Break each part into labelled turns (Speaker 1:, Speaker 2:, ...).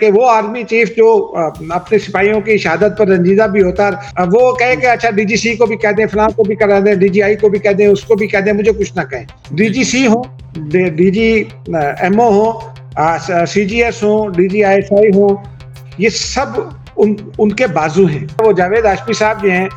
Speaker 1: कि वो army chief जो अपने सिपाहियों की शहादत पर रंजीदा भी होता है, वो कहे कि अच्छा डीजीसी को भी कह दें, फलां को भी करा दें, डीजीआई को भी कह दें, उसको भी कह दें, मुझे कुछ ना कहें। डीजीसी हो, डीजी एमओ हो, सीजीएस हो, डीजीआईएसआई हो, ये सब उनके बाजू हैं। वो जावेद हाशमी साहब जो हैं,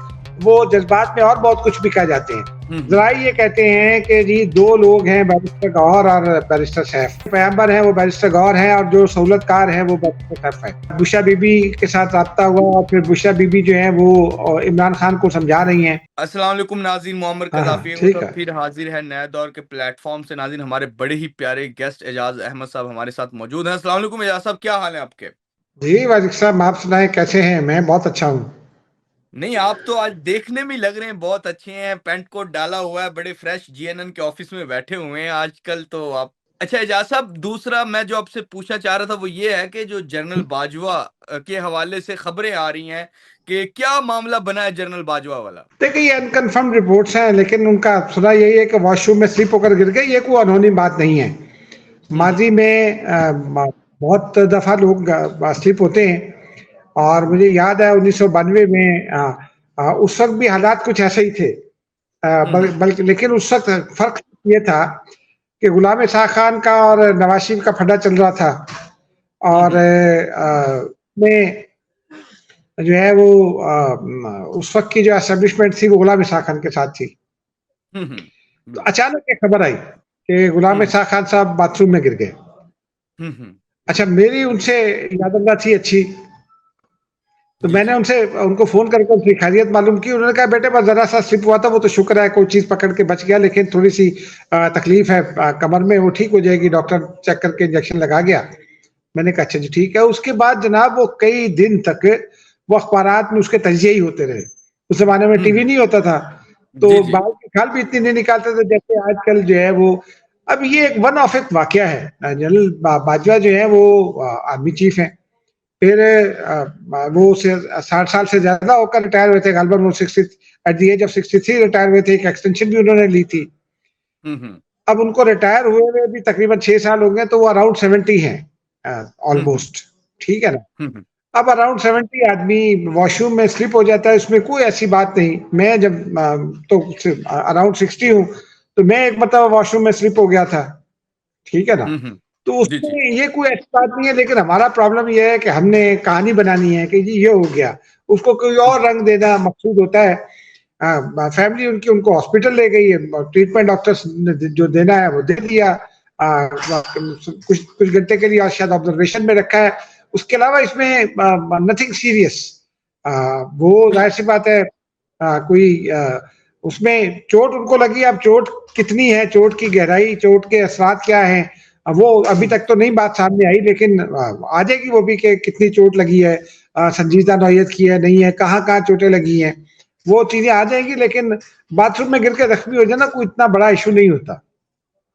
Speaker 1: वो जज्बात में और बहुत कुछ भी कह जाते हैं। जरा ये कहते हैं कि जी दो लोग हैं, बैरिस्टर गौहर और बैरिस्टर सैफ। पैगंबर है वो बैरिस्टर गौहर है और जो सहूलतकार है वो बैरिस्टर सैफ है। बुशरा बीबी के साथ राब्ता हुआ और फिर बुशरा बीबी जो है वो इमरान खान को समझा रही हैं।
Speaker 2: अस्सलाम वालेकुम नाज़रीन, मोहम्मद कज़ाफ़ी तो फिर हाजिर है नए दौर के प्लेटफॉर्म से। नाज़रीन, हमारे बड़े ही प्यारे गेस्ट एजाज अहमद साहब हमारे साथ मौजूद हैं। अस्सलाम वालेकुम एजाज साहब, क्या हाल है आपके?
Speaker 1: जी वाजिक साहब, आप सुनाएं कैसे हैं? मैं बहुत अच्छा हूँ।
Speaker 2: नहीं, आप तो आज देखने में लग रहे हैं बहुत अच्छे हैं, पैंट कोट डाला हुआ है, बड़े फ्रेश जीएनएन के ऑफिस में बैठे हुए हैं आजकल तो आप। अच्छा एजाज साहब, दूसरा मैं जो आपसे पूछना चाह रहा था वो ये है कि जो जनरल बाजवा के हवाले से खबरें आ रही हैं कि क्या मामला बना है जनरल बाजवा वाला?
Speaker 1: देखिए ये अनकन्फर्म रिपोर्ट्स हैं, लेकिन उनका सुना यही है कि वॉशरूम में स्लिप होकर गिर गए। ये कोई अनहोनी बात नहीं है। माजी में बहुत दफा लोग स्लिप होते हैं और मुझे याद है 1992 में उस वक्त भी हालात कुछ ऐसे ही थे। बल्कि लेकिन उस वक्त फर्क ये था कि गुलाम शाह खान का और नवाज शरीफ का फड्डा चल रहा था और में जो है वो उस वक्त की जो एस्टेब्लिशमेंट थी वो गुलाम शाह खान के साथ थी। तो अचानक एक खबर आई कि गुलाम शाह खान साहब बाथरूम में गिर गए। अच्छा, मेरी उनसे याददाश्त थी अच्छी, तो मैंने उनको फोन करके उनकी खैरियत मालूम की। उन्होंने कहा बेटे बस जरा सा स्लिप हुआ था, वो तो शुक्र है कोई चीज पकड़ के बच गया, लेकिन थोड़ी सी तकलीफ है कमर में, वो ठीक हो जाएगी, डॉक्टर चेक करके इंजेक्शन लगा गया। मैंने कहा अच्छा जी ठीक है। उसके बाद जनाब वो कई दिन तक वो अखबारात में उसके तजिए ही होते रहे। उस जमाने में टीवी नहीं होता था, तो बाल की खाल भी इतनी नहीं निकालते थे जैसे आजकल जो है वो। अब ये एक वन ऑफ एक वाकया है। जनरल बाजवा जो है वो आर्मी चीफ है, फिर वो 60 साल से ज्यादा होकर रिटायर हुए थे। गालबन वो 60 at the age of 63 retire हुए थे। एक एक्सटेंशन भी उन्होंने ली थी। अब उनको रिटायर हुए हुए भी तकरीबन 6 साल हो गए, तो वो अराउंड 70 हैं ऑलमोस्ट, ठीक है ना। अब अराउंड 70 आदमी वॉशरूम में स्लिप हो जाता है, उसमें कोई ऐसी बात नहीं। मैं जब तो अराउंड 60 हूँ, तो मैं एक मतलब वॉशरूम में स्लिप हो गया था, ठीक है ना। तो उसमें ये कोई ऐसी बात नहीं है, लेकिन हमारा प्रॉब्लम ये है कि हमने कहानी बनानी है कि जी ये हो गया, उसको कोई और रंग देना मकसूद होता है। फैमिली उनकी उनको हॉस्पिटल ले गई है, ट्रीटमेंट डॉक्टर्स ने जो देना है वो दे दिया, कुछ घंटे के लिए शायद ऑब्जर्वेशन में रखा है। उसके अलावा इसमें नथिंग सीरियस। वो जाहिर सी बात है कोई उसमें चोट उनको लगी। अब चोट कितनी है, चोट की गहराई, चोट के असरात क्या है, वो अभी तक तो नहीं बात सामने आई, लेकिन आ जाएगी वो भी कि कितनी चोट लगी है, संजीदा नौयत की है नहीं है, कहाँ कहाँ चोटें लगी हैं, वो चीजें आ जाएंगी। लेकिन बाथरूम में गिर के जख्मी हो जाना कोई इतना बड़ा इशू नहीं होता।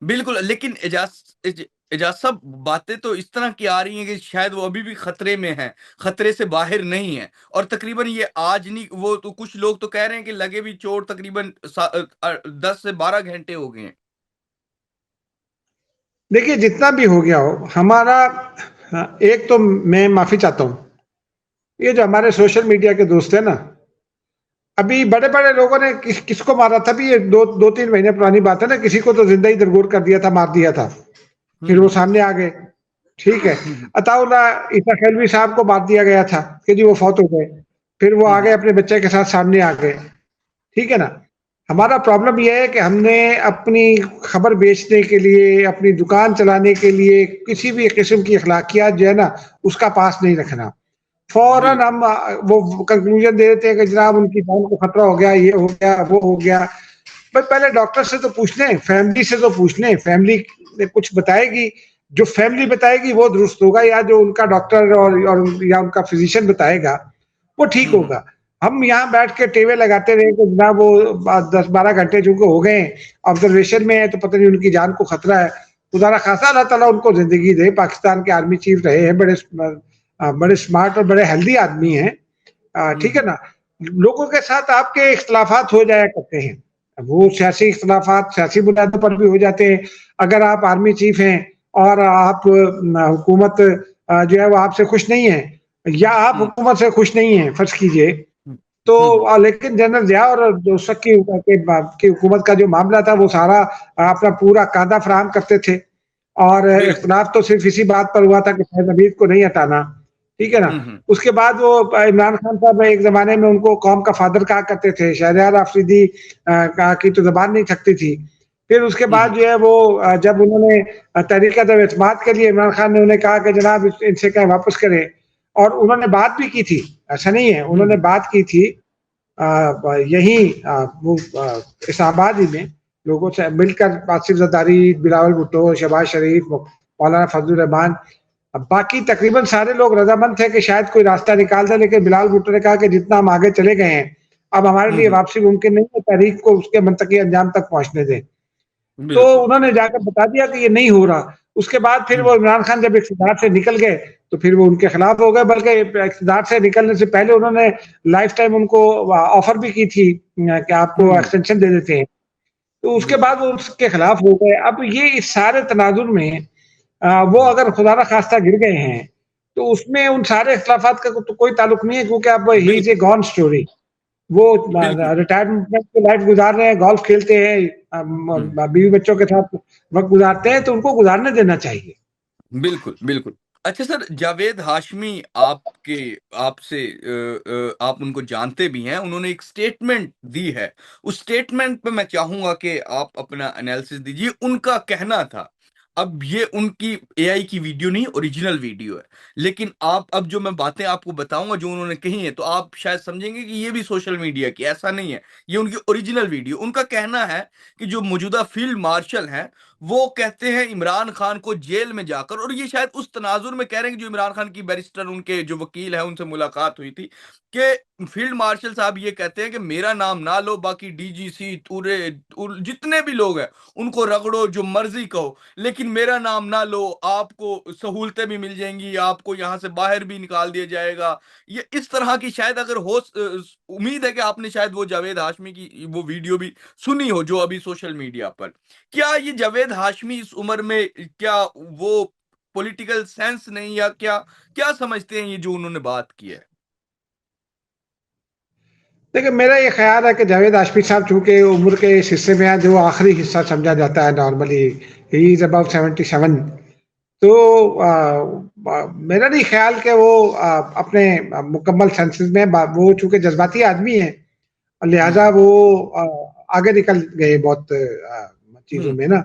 Speaker 2: बिल्कुल, लेकिन एजाज साहब, बातें तो इस तरह की आ रही हैं कि शायद वो अभी भी खतरे में हैं, खतरे से बाहर नहीं है, और तकरीबन ये आज नहीं, वो तो कुछ लोग तो कह रहे हैं कि लगे भी चोट तकरीबन 10 से 12 घंटे हो गए हैं।
Speaker 1: देखिए जितना भी हो गया हो, हमारा एक तो मैं माफी चाहता हूँ, ये जो हमारे सोशल मीडिया के दोस्त है ना, अभी बड़े बड़े लोगों ने किसको मारा था भी, ये 2-3 महीने पुरानी बात है ना, किसी को तो जिंदा ही दरगोर कर दिया था, मार दिया था, फिर वो सामने आ गए, ठीक है। अताउल्लाह ईसा खैलवी साहब को मार दिया गया था कि जी वो फौत हो गए, फिर वो आ गए अपने बच्चे के साथ सामने आ गए, ठीक है ना। हमारा प्रॉब्लम यह है कि हमने अपनी खबर बेचने के लिए, अपनी दुकान चलाने के लिए किसी भी किस्म की अखलाकियात जो है ना उसका पास नहीं रखना। फौरन हम वो कंक्लूजन दे देते हैं कि जनाब उनकी जान को खतरा हो गया, ये हो गया, वो हो गया। भाई पहले डॉक्टर से तो पूछ लें, फैमिली से तो पूछ लें, फैमिली कुछ बताएगी, जो फैमिली बताएगी वो दुरुस्त होगा, या जो उनका डॉक्टर और या उनका फिजिशियन बताएगा वो ठीक होगा। हम यहाँ बैठ के टेवे लगाते रहे कि जनाब वो 10-12 घंटे चूंकि हो गए ऑब्जर्वेशन में है तो पता नहीं उनकी जान को खतरा है। खुदा ना खासा अल्लाह ताला उनको जिंदगी दे। पाकिस्तान के आर्मी चीफ रहे हैं, बड़े स्मार्ट और बड़े हेल्दी आदमी हैं, ठीक है ना। लोगों के साथ आपके इख्तलाफात हो जाया करते हैं, वो सियासी इख्तलाफात सियासी बुनियादों पर भी हो जाते हैं। अगर आप आर्मी चीफ हैं और आप हुकूमत जो है वो आपसे खुश नहीं है, या आप हुकूमत से खुश नहीं है, फर्ज कीजिए, तो लेकिन जनरल ज़िया और उस वक़्त की हुकूमत का जो मामला था वो सारा अपना पूरा कायदा फराहम करते थे, और
Speaker 2: बिल्कुल।
Speaker 1: इख्तिलाफ तो सिर्फ़ इसी बात पर हुआ था कि शाहिद हमीद को नहीं हटाना, ठीक है ना? उसके बाद वो इमरान खान साहब एक ज़माने में उनको कौम का फ़ादर कहा करते थे, शहरयार आफरीदी का की तो ज़बान नहीं थकती थी। फिर उसके बाद जो है वो जब उन्होंने तहरीक-ए-एतमाद के लिए इमरान खान ने उन्हें कहा कि जनाब इनसे कहें वापस करें, और उन्होंने बात भी की थी, ऐसा नहीं है, उन्होंने बात की थी यहीं वो इस्लामाबाद ही में लोगों से मिलकर, आसिफ ज़रदारी, बिलावल भुट्टो, शहबाज शरीफ, मौलाना फजलुर रहमान, बाकी तकरीबन सारे लोग रज़ामंद थे कि शायद कोई रास्ता निकाल दें, लेकिन बिलावल भुट्टो ने कहा कि जितना हम आगे चले गए हैं, अब हमारे लिए वापसी मुमकिन नहीं है, तहरीक को उसके मंतकी अंजाम तक पहुँचने दें। तो
Speaker 2: बिल्कुल।
Speaker 1: उन्होंने जाकर बता दिया कि ये नहीं हो रहा। उसके बाद फिर वो इमरान खान जब इक़्तिदार से निकल गए, तो फिर वो उनके खिलाफ हो गए, बल्कि इक़्तिदार से निकलने से पहले उन्होंने लाइफ टाइम उनको ऑफर भी की थी कि आपको एक्सटेंशन दे देते हैं। तो उसके बाद वो उसके खिलाफ हो गए। अब ये इस सारे तनाजुर में वो अगर खुदा ना खास्ता गिर गए हैं, तो उसमें उन सारे इख्तिलाफ़ात का तो कोई ताल्लुक नहीं है, क्योंकि अब ही इज़ ए
Speaker 2: बिल्कुल।
Speaker 1: Gone story. वो
Speaker 2: बिल्कुल।
Speaker 1: रिटायरमेंट की लाइफ गुजार रहे हैं, गोल्फ खेलते हैं, बीवी बच्चों के साथ वक़्त गुज़ारते हैं, तो उनको गुज़ारने देना चाहिए।
Speaker 2: बिल्कुल, बिल्कुल। अच्छा सर, जावेद हाशमी आपके आपसे आप उनको जानते भी हैं, उन्होंने एक स्टेटमेंट दी है। उस स्टेटमेंट पे मैं चाहूँगा कि आप अपना एनालिसिस दीजिए। उनका कहना था, अब ये उनकी एआई की वीडियो नहीं, ओरिजिनल वीडियो है। लेकिन आप अब जो मैं बातें आपको बताऊँगा जो उन्होंने कही हैं, तो आप शायद समझेंगे कि ये भी सोशल मीडिया की, ऐसा नहीं है। ये उनकी ओरिजिनल वीडियो। उनका कहना है कि जो मौजूदा फील्ड मार्शल हैं, वो कहते हैं इमरान खान को जेल में जाकर, और ये शायद उस तनाजुर में कह रहे हैं कि जो इमरान खान की बैरिस्टर उनके जो वकील है उनसे मुलाकात हुई थी, कि फील्ड मार्शल साहब ये कहते हैं कि मेरा नाम ना लो, बाकी डीजीसी पूरे जितने भी लोग हैं उनको रगड़ो, जो मर्जी कहो, लेकिन मेरा नाम ना लो, आपको सहूलतें भी मिल जाएंगी, आपको यहाँ से बाहर भी निकाल दिया जाएगा। ये इस तरह की शायद, अगर हो उम्मीद है कि आपने शायद वो जावेद हाशमी की वो वीडियो भी सुनी हो जो अभी सोशल मीडिया पर। क्या ये जावेद हाशमी इस उम्र में, क्या वो पॉलिटिकल सेंस नहीं, या क्या क्या समझते हैं ये जो उन्होंने बात की है?
Speaker 1: देखिए, मेरा ये ख़्याल है कि जावेद हाशमी साहब चूँकि उम्र के इस हिस्से में हैं, जो आखिरी हिस्सा समझा जाता है नॉर्मली, ही इज़ अबाउट 77, तो मेरा नहीं ख़्याल कि वो अपने मुकम्मल सेंसेस में वो चूँकि जज़्बाती आदमी हैं, लिहाज़ा वो आगे निकल गए बहुत चीज़ों
Speaker 2: हुँ,
Speaker 1: में ना।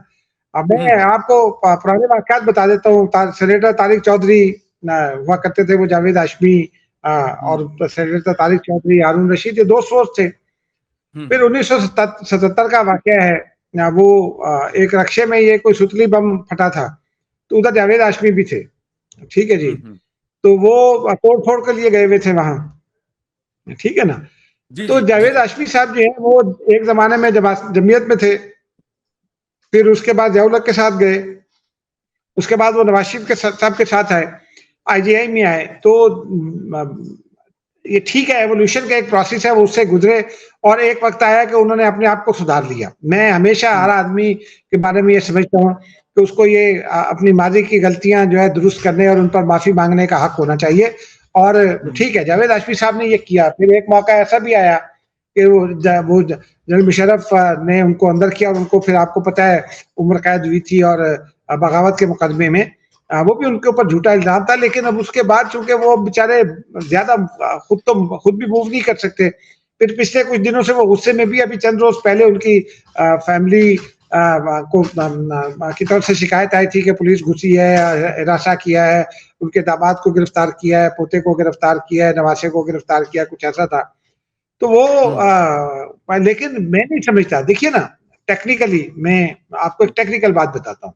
Speaker 1: अब
Speaker 2: हुँ,
Speaker 1: मैं आपको पुराने वाक़यात बता देता हूँ। सेनेटर तारिक चौधरी हुआ करते थे, वो जावेद हाशमी
Speaker 2: हुँ,
Speaker 1: और सेनेटर तारिक चौधरी, हारून रशीद, ये 2 सोर्स थे।
Speaker 2: हुँ,
Speaker 1: फिर 1977 का वाक़या है, वो एक रक्शे में ये कोई सुतली बम फटा था, तो उधर जावेद हाशमी भी थे, ठीक है जी।
Speaker 2: हुँ, हुँ।
Speaker 1: तो वो तोड़-फोड़ के लिए गए हुए थे वहाँ, ठीक है ना?
Speaker 2: जी,
Speaker 1: तो
Speaker 2: जी, जी,
Speaker 1: जावेद
Speaker 2: जी।
Speaker 1: हाशमी साहब जो हैं वो एक ज़माने में जमात में थे, फिर उसके बाद ज़िया-उल-हक के साथ गए, उसके बाद वो नवाज़ शरीफ के साहब के साथ आए, आईजीआई में आए, तो ये ठीक है, एवोल्यूशन का एक प्रोसेस है, वो उससे गुजरे, और एक वक़्त आया कि उन्होंने अपने आप को सुधार लिया। मैं हमेशा
Speaker 2: हुँ,
Speaker 1: हर आदमी के बारे में ये समझता हूँ कि उसको ये अपनी माज़ी की गलतियाँ जो है दुरुस्त करने और उन पर माफ़ी माँगने का हक होना चाहिए, और
Speaker 2: हुँ,
Speaker 1: ठीक है, जावेद हाशमी साहब ने ये किया। फिर एक मौका ऐसा भी आया कि वो जनरल मुशर्रफ ने उनको अंदर किया, और उनको फिर आपको पता है उम्र कैद हुई थी, और बगावत के मुकदमे में वो भी उनके ऊपर झूठा इल्ज़ाम था, लेकिन अब उसके बाद चूँकि वो बेचारे ज़्यादा खुद भी मूव नहीं कर सकते। फिर पिछले कुछ दिनों से वो गुस्से में भी, अभी चंद रोज़ पहले उनकी फैमिली को की तरफ से शिकायत आई थी कि पुलिस घुसी है, हिरासा किया है, उनके दामाद को गिरफ्तार किया है, पोते को गिरफ्तार किया है, नवासे को गिरफ्तार किया है, कुछ ऐसा था। तो वो
Speaker 2: हुँ,
Speaker 1: लेकिन मैं नहीं समझता, देखिए ना, टेक्निकली मैं आपको एक टेक्निकल बात बताता हूँ।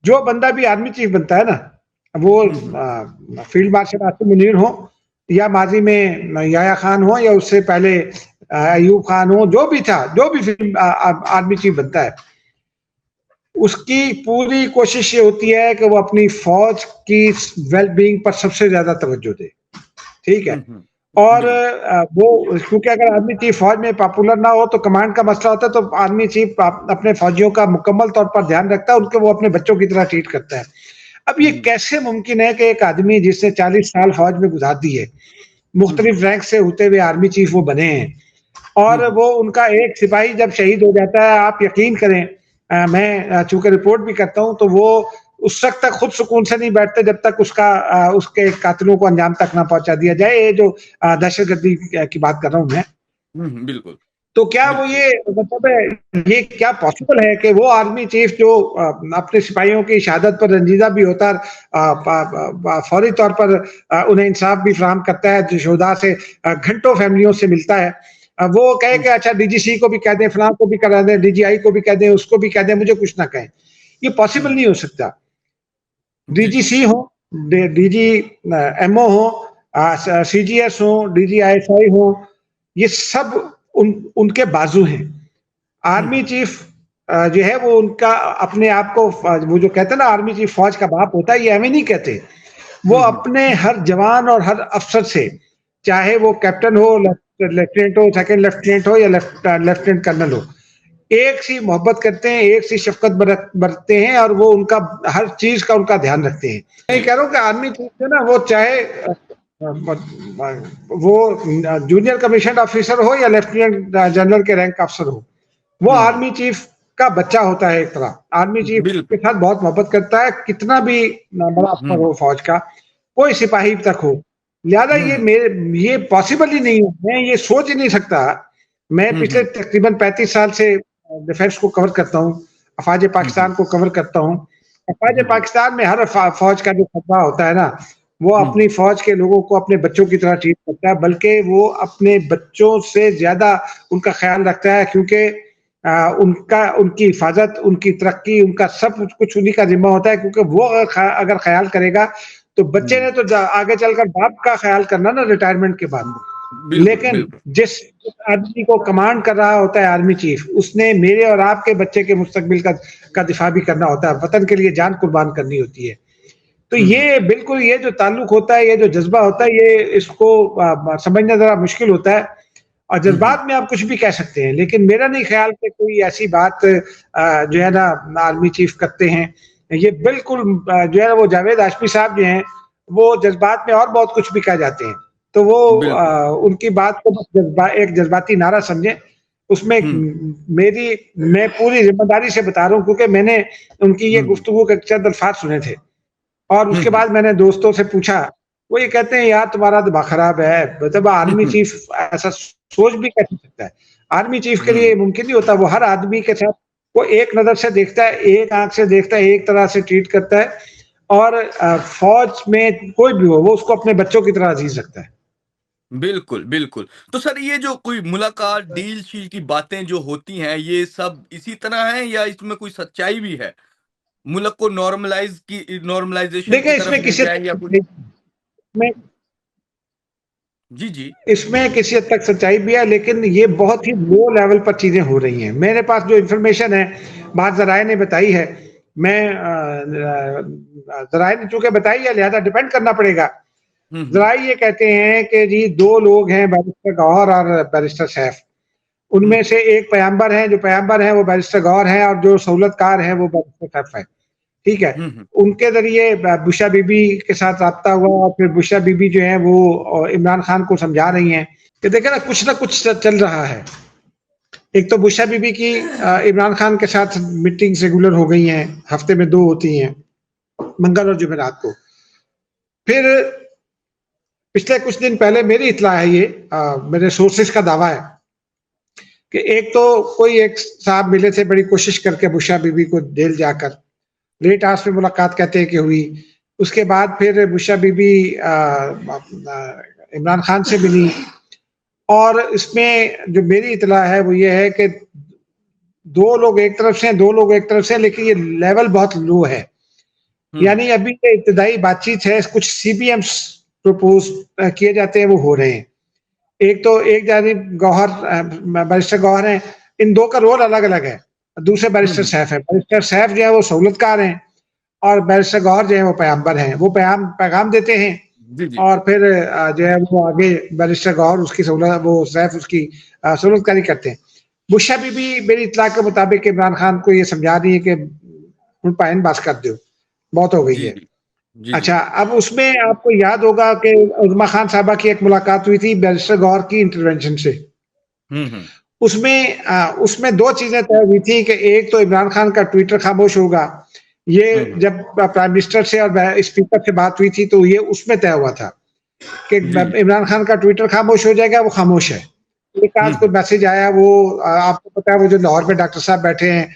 Speaker 1: जो बंदा भी आर्मी चीफ बनता है ना, वो
Speaker 2: हुँ, हुँ,
Speaker 1: फील्ड मार्शल आसिम मुनीर हो, या माजी में याया खान हो, या उससे पहले अयूब खान हो, जो भी था, जो भी आर्मी चीफ बनता है, उसकी पूरी कोशिश ये होती है कि वो अपनी फौज की वेल बीइंग पर सबसे ज्यादा तवज्जो दे, ठीक है।
Speaker 2: हुँ, हुँ।
Speaker 1: और
Speaker 2: बिल्कुल।
Speaker 1: वो क्योंकि अगर आर्मी चीफ फौज में पॉपुलर ना हो तो कमांड का मसला होता है, तो आर्मी चीफ अपने फौजियों का मुकम्मल तौर पर ध्यान रखता है, उनके वो अपने बच्चों की तरह ट्रीट करता है। अब ये कैसे मुमकिन है कि एक आदमी जिसने 40 साल फौज में गुजार दी है, मुख्तलिफ रैंक से होते हुए आर्मी चीफ वो बने हैं, और वो उनका एक सिपाही जब शहीद हो जाता है, आप यकीन करें, मैं चूंकि रिपोर्ट भी करता हूं, तो वो उस वक्त तक खुद सुकून से नहीं बैठते जब तक उसके कातिलों को अंजाम तक ना पहुंचा दिया जाए। ये जो दहशतगर्दी की बात कर रहा हूं मैं।
Speaker 2: बिल्कुल।
Speaker 1: तो क्या वो ये मतलब है, ये क्या पॉसिबल है कि वो आर्मी चीफ जो अपने सिपाहियों की शहादत पर रंजीदा भी होता है, फौरी तौर पर उन्हें इंसाफ भी फराहम करता है, जो शोधा से घंटों फैमिलियों से मिलता है, वो कहे कि अच्छा डीजीसी को भी कह दें, फलां को भी करा दें, डीजीआई को भी कह दें, उसको भी कह दें, मुझे कुछ ना कहें, ये पॉसिबल नहीं हो सकता। डीजीसी हो, डीजी एमओ हो, सीजीएस हो, डीजीआईएसआई हो, ये सब उनके बाजू हैं। आर्मी चीफ जो है वो उनका अपने आप को, वो जो कहते हैं ना आर्मी चीफ फौज का बाप होता है, ये हमें नहीं कहते। वो अपने हर जवान और हर अफसर से, चाहे वो कैप्टन हो, लेफ्टिनेंट हो, सेकंड लेफ्टिनेंट हो या लेफ्टिनेंट कर्नल हो, एक सी मोहब्बत करते हैं, एक सी शफकत बरतते हैं, और वो उनका हर चीज का उनका ध्यान रखते हैं। मैं कह रहा हूँ कि आर्मी चीफ जो ना, वो चाहे वो जूनियर कमीशन ऑफिसर हो या लेफ्टिनेंट जनरल के रैंक अफसर हो, वो आर्मी चीफ का बच्चा होता है एक तरह। आर्मी चीफ के साथ बहुत मोहब्बत करता है, कितना भी बड़ा अफसर हो फौज का, कोई सिपाही तक हो। लिहाजा ये पॉसिबल ही नहीं है, मैं ये सोच ही नहीं सकता। मैं पिछले तकरीबन 35 साल से डिफेंस को कवर करता हूँ, अफवाज पाकिस्तान को कवर करता हूँ। अफवाज पाकिस्तान में हर फौज का जो खतरा होता है ना, वो अपनी फौज के लोगों को अपने बच्चों की तरह ट्रीट करता है, बल्कि वो अपने बच्चों से ज्यादा उनका ख्याल रखता है, क्योंकि उनकी हिफाजत, उनकी तरक्की, उनका सब कुछ उन्हीं का जिम्मा होता है। क्योंकि वो अगर ख्याल करेगा तो बच्चे ने तो आगे चलकर बाप का ख्याल करना ना रिटायरमेंट के बाद। लेकिन जिस आदमी को कमांड कर रहा होता है आर्मी चीफ, उसने मेरे और आपके बच्चे के मुस्तकबिल का दिफा भी करना होता है, वतन के लिए जान कुर्बान करनी होती है। तो ये बिल्कुल, ये जो ताल्लुक होता है, ये जो जज्बा होता है, ये इसको समझना जरा मुश्किल होता है। और जज्बात में आप कुछ भी कह सकते हैं, लेकिन मेरा नहीं ख्याल कि कोई ऐसी बात जो है ना आर्मी चीफ करते हैं। ये बिल्कुल जो है वो जावेद हाशमी साहब जो हैं, वो जज्बात में और बहुत कुछ भी कह जाते हैं, तो वो उनकी बात को बस एक जज्बाती नारा समझें। उसमें मैं पूरी जिम्मेदारी से बता रहा हूँ, क्योंकि मैंने उनकी ये गुफ्तगू के चंद अल्फाज सुने थे, और उसके बाद मैंने दोस्तों से पूछा, वो ये कहते हैं यार तुम्हारा दिमाग खराब है, मतलब आर्मी चीफ ऐसा सोच भी कैसे सकता है। आर्मी चीफ के लिए मुमकिन नहीं होता। वो हर आदमी के साथ वो एक नजर से देखता है, एक आंख से देखता है, एक तरह से ट्रीट करता है, और फौज में कोई भी हो वो उसको अपने बच्चों की तरह अजीज रखता है।
Speaker 2: बिल्कुल, बिल्कुल। तो सर ये जो कोई मुलाकात, डील शील की बातें जो होती हैं, ये सब इसी तरह हैं या इसमें कोई सच्चाई भी है? मुल्क को नॉर्मलाइजेशन की
Speaker 1: देखिए,
Speaker 2: तरफ
Speaker 1: इसमें
Speaker 2: ले
Speaker 1: किसी
Speaker 2: जाए या कुछ?
Speaker 1: में
Speaker 2: जी।
Speaker 1: इसमें किसी हद तक सच्चाई भी है, लेकिन ये बहुत ही लो लेवल पर चीजें हो रही हैं। मेरे पास जो इन्फॉर्मेशन है, बात जराए ने बताई है, मैं जराए ने चूंकि बताई है, लिहाजा डिपेंड करना पड़ेगा। जराए ये कहते हैं कि जी 2 लोग हैं, बैरिस्टर गौहर और बैरिस्टर सैफ। उनमें से एक पैगंबर है, जो पैगंबर है वो बैरिस्टर गौहर है, और जो सहूलतकार है वो बैरिस्टर सैफ है। ठीक है, उनके जरिए बुशा बीबी के साथ राब्ता हुआ, और फिर बुशा बीबी जो है वो इमरान खान को समझा रही हैं कि देखे ना कुछ चल रहा है। एक तो बुशा बीबी की इमरान खान के साथ मीटिंग्स रेगुलर हो गई हैं, हफ्ते में 2 होती हैं, मंगल और जुमेरात को। फिर पिछले कुछ दिन पहले मेरी इत्तला है, ये मेरे सोर्सेस का दावा है कि एक तो कोई एक साहब मिले थे बड़ी कोशिश करके बुशा बीबी को जेल जाकर, लेट आवर्स में मुलाकात कहते हैं कि हुई। उसके बाद फिर बुशा बीबी इमरान खान से मिली, और इसमें जो मेरी इत्तला है वो ये है कि 2 लोग एक तरफ से, 2 लोग एक तरफ से, लेकिन ये लेवल बहुत लो है। यानी अभी ये इब्तदाई बातचीत है, कुछ सीबीएम्स प्रपोज किए जाते हैं, वो हो रहे हैं। एक तो एक जानिब गौहर, बैरिस्टर गौहर हैं, इन 2 का रोल अलग अलग है। दूसरे बैरिस्टर सैफ है, बैरिस्टर सैफ जो है वो सहूलतकार हैं, और बैरिस्टर गौहर जो है वो पैगंबर हैं। वो पैगाम देते हैं, और फिर जो है वो आगे बैरिस्टर गौहर उसकी सहूलत, वो सैफ उसकी सहूलतकारी करते हैं। बुशा बीबी मेरी इत्तला के मुताबिक इमरान खान को ये समझा रही है कि पायन बास कर दो, बहुत हो गई है।
Speaker 2: जी जी।
Speaker 1: अच्छा, अब उसमें आपको याद होगा कि उज़मा खान साहबा की एक मुलाकात हुई थी बैरिस्टर गौहर की इंटरवेंशन से।
Speaker 2: हम्म।
Speaker 1: उसमें 2 चीज़ें तय हुई थी कि एक तो इमरान खान का ट्विटर खामोश होगा। ये
Speaker 2: हम्म।
Speaker 1: जब प्राइम मिनिस्टर से और स्पीकर से बात हुई थी तो ये उसमें तय हुआ था कि
Speaker 2: जी जी।
Speaker 1: इमरान खान का ट्विटर खामोश हो जाएगा, वो खामोश है। एक आज कोई
Speaker 2: हम्म।
Speaker 1: मैसेज आया, वो आपको पता है वो जो लाहौर में डॉक्टर साहब बैठे हैं,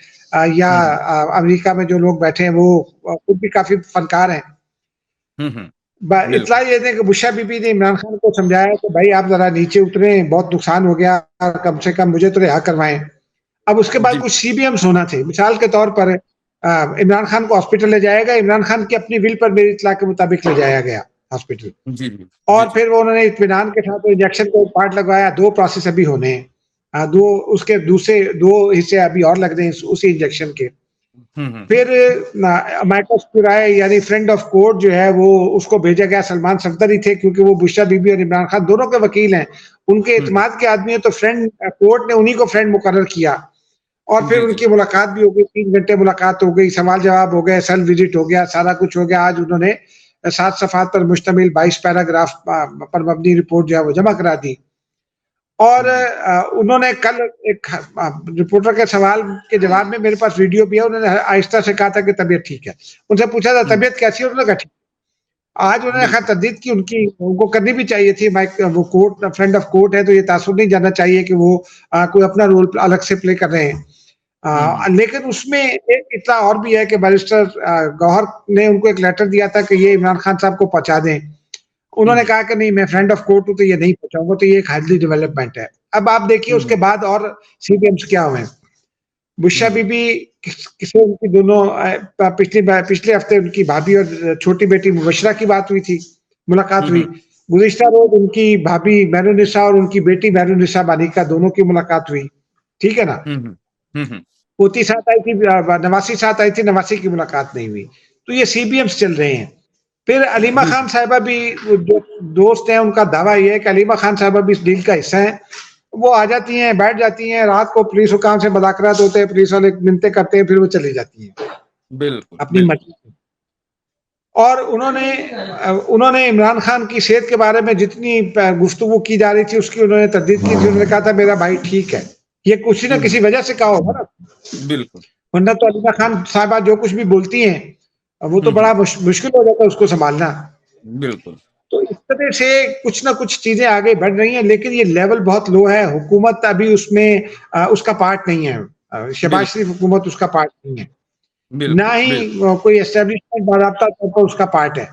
Speaker 1: या
Speaker 2: हम्म।
Speaker 1: अमेरिका में जो लोग बैठे हैं वो खुद भी काफ़ी फनकार हैं। इतना
Speaker 2: बिल्कुल।
Speaker 1: ये थे कि बुशरा बीबी ने इमरान खान को समझाया कि भाई आप जरा नीचे उतरे, बहुत नुकसान हो गया, कम से कम मुझे तो रिहा करवाएं। अब उसके बाद
Speaker 2: जी
Speaker 1: कुछ सीबीएम्स होना थे, मिसाल के तौर पर इमरान खान को हॉस्पिटल ले जाएगा, इमरान खान की अपनी विल पर मेरी इत्तला के मुताबिक ले जाया गया हॉस्पिटल,
Speaker 2: जी जी। जी
Speaker 1: और
Speaker 2: जी।
Speaker 1: फिर वो उन्होंने इत्मीनान के साथ इंजेक्शन को पार्ट लगवाया। 2 प्रोसेस अभी होने हैं, दो उसके दूसरे 2 हिस्से अभी और लग रहे हैं उसी इंजेक्शन के। फिर माइकल स्पिराय यानी फ्रेंड ऑफ कोर्ट जो है वो उसको भेजा गया, सलमान सफदर ही थे क्योंकि वो बुशरा बीबी और इमरान खान दोनों के वकील हैं, उनके इत्मीनान के आदमी है, तो फ्रेंड कोर्ट ने उन्हीं को फ्रेंड मुकर्रर किया। और फिर
Speaker 2: जी जी।
Speaker 1: उनकी मुलाकात भी हो गई, 3 घंटे मुलाकात हो गई, सवाल जवाब हो गए, सेल विजिट हो गया, सारा कुछ हो गया। आज उन्होंने 7 सफ़ात पर मुश्तमिल 22 पैराग्राफ पर मबनी रिपोर्ट जो है वो जमा करा दी। और
Speaker 2: जी।
Speaker 1: उन्होंने कल एक रिपोर्टर के सवाल के जवाब में, मेरे पास वीडियो भी है, उन्होंने आहिस्ता से कहा था कि तबीयत ठीक है। उनसे पूछा था तबीयत कैसी है, उन्होंने कहा ठीक। आज उन्होंने खैर
Speaker 2: बिल्कुल।
Speaker 1: तरदीद की, उनकी उनको करनी भी चाहिए थी। माइक वो कोर्ट फ्रेंड ऑफ कोर्ट है तो ये तासुर नहीं जाना चाहिए कि वो कोई अपना रोल अलग से प्ले कर रहे हैं। लेकिन उसमें एक इतना और भी है कि बैरिस्टर गौहर ने उनको एक लेटर दिया था कि ये इमरान खान साहब को पहुँचा दें। उन्होंने कहा कि नहीं, मैं फ्रेंड ऑफ कोर्ट हूँ तो ये नहीं पहुँचाऊँगा, तो ये एक हार्डली डेवलपमेंट है। अब आप देखिए उसके बाद और सीबीएम्स क्या हुए हैं। बुशरा बीबी किसे उनकी दोनों पिछले हफ्ते उनकी भाभी और छोटी बेटी मुबशरा की बात हुई थी, मुलाकात हुई। गुज़िश्ता रोज़ उनकी भाभी मेहरुन्निसा और उनकी बेटी मेहरुन्निसा बालिका दोनों की मुलाकात हुई। ठीक है ना? पोती साथ आई थी, नवासी साथ आई थी, नवासी की मुलाकात नहीं हुई। तो ये सीबीएम्स चल रहे हैं। फिर अलीमा खान
Speaker 2: बिल्कुल।
Speaker 1: साहिबा भी, जो दोस्त हैं, उनका दावा ये है कि अलीमा खान साहिबा भी इस डील का हिस्सा हैं। वो आ जाती हैं, बैठ जाती हैं, रात को पुलिस हुकाम से मुज़ाकरात होते हैं, पुलिस वाले मिन्नतें करते हैं, फिर वो चली जाती हैं
Speaker 2: बिल्कुल।
Speaker 1: अपनी
Speaker 2: बिल्कुल।
Speaker 1: मर्ज़ी से। और उन्होंने इमरान खान की सेहत के बारे में जितनी गुफ्तगू की जा रही थी, उसकी उन्होंने तरदीद की थी। उन्होंने कहा था मेरा भाई ठीक है। ये किसी न किसी वजह से कहा होगा ना,
Speaker 2: बिल्कुल।
Speaker 1: वरना तो अलीमा खान साहिबा जो कुछ भी बोलती हैं, वो तो बड़ा मुश्किल हो जाता है उसको सँभालना।
Speaker 2: बिल्कुल।
Speaker 1: तो इस तरह से कुछ ना कुछ चीज़ें आगे बढ़ रही हैं, लेकिन ये लेवल बहुत लो है। हुकूमत अभी उसमें उसका पार्ट नहीं है। शहबाज
Speaker 2: बिल्कुल।
Speaker 1: शरीफ हुकूमत उसका पार्ट नहीं है। ना
Speaker 2: बिल्कुल।
Speaker 1: ही
Speaker 2: बिल्कुल।
Speaker 1: कोई एस्टेब्लिशमेंट बाज़ाब्ता तौर पर उसका पार्ट है।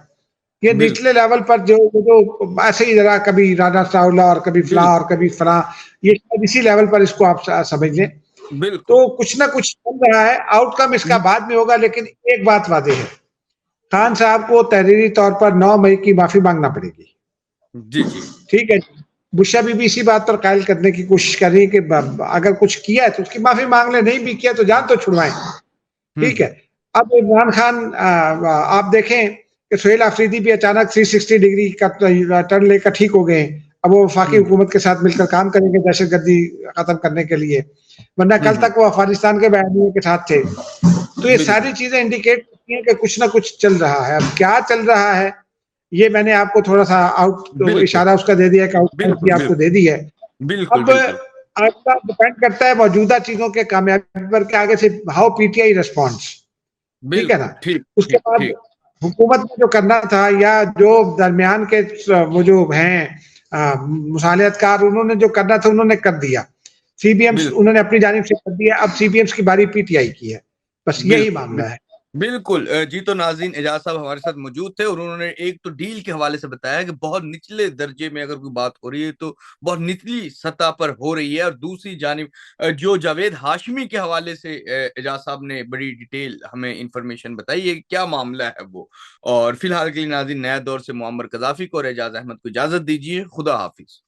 Speaker 1: ये निचले
Speaker 2: बिल्कुल।
Speaker 1: लेवल पर जो ऐसे ही ज़रा कभी राना साउला और कभी फलां और
Speaker 2: बिल्कुल।
Speaker 1: कभी फलां, ये शायद इसी लेवल पर इसको आप समझ लें।
Speaker 2: बिल्कुल।
Speaker 1: तो कुछ ना कुछ चल रहा है, आउटकम इसका बाद में होगा, लेकिन एक बात वाज़ेह है, खान साहब को तहरीरी तौर पर 9 मई की माफ़ी माँगना पड़ेगी।
Speaker 2: जी जी।
Speaker 1: ठीक है जी। बुशरा बीबी इसी बात पर कायल करने की कोशिश कर रही है कि अगर कुछ किया है तो उसकी माफ़ी माँग लें, नहीं भी किया तो जान तो छुड़वाएँ। ठीक है। अब इमरान खान, आप देखें कि सुहेल अफरीदी भी अचानक 360 डिग्री का टर्न लेकर ठीक हो गए। अब वो वफाकी हुकूमत के साथ मिलकर काम करेंगे दहशतगर्दी खत्म करने के लिए, वरना कल तक वो अफगानिस्तान के बयानियों के साथ थे। तो ये सारी
Speaker 2: बिल्कुल।
Speaker 1: चीजें इंडिकेट करती हैं कि कुछ ना कुछ चल रहा है। अब क्या चल रहा है, ये मैंने आपको थोड़ा सा
Speaker 2: बिल्कुल।
Speaker 1: इशारा उसका दे दिया है, आउटलाइन की
Speaker 2: बिल्कुल।
Speaker 1: आपको
Speaker 2: बिल्कुल।
Speaker 1: दे दी है।
Speaker 2: बिल्कुल।
Speaker 1: अब
Speaker 2: बिल्कुल।
Speaker 1: आपका डिपेंड करता है मौजूदा चीजों के कामयाबी पर कि आगे से हाउ पीटीआई रिस्पॉन्स। ठीक है ना?
Speaker 2: बिल्कुल। ठीक
Speaker 1: उसके
Speaker 2: ठीक
Speaker 1: बाद
Speaker 2: ठीक।
Speaker 1: हुकूमत ने जो करना था, या जो दरमियान के वो जो हैं मुसालियतकार, उन्होंने जो करना था उन्होंने कर दिया। सीबीएम्स
Speaker 2: बिल्कुल।
Speaker 1: उन्होंने अपनी जानिब से कर दिया, अब सीबीएम्स की बारी पीटीआई की है। बस यही
Speaker 2: बिल्कुल।
Speaker 1: मामला है।
Speaker 2: बिल्कुल। जी तो नाज़रीन, एजाज साहब हमारे साथ मौजूद थे और उन्होंने एक तो डील के हवाले से बताया कि बहुत निचले दर्जे में अगर कोई बात हो रही है तो बहुत निचली सतह पर हो रही है, और दूसरी जानिब जो जावेद हाशमी के हवाले से एजाज साहब ने बड़ी डिटेल हमें इंफॉर्मेशन बताई है, क्या मामला है वो। और फिलहाल के लिए नाज़रीन, नया दौर से मुअम्मर कज़ाफ़ी को और एजाज अहमद को इजाजत दीजिए। खुदा हाफिज।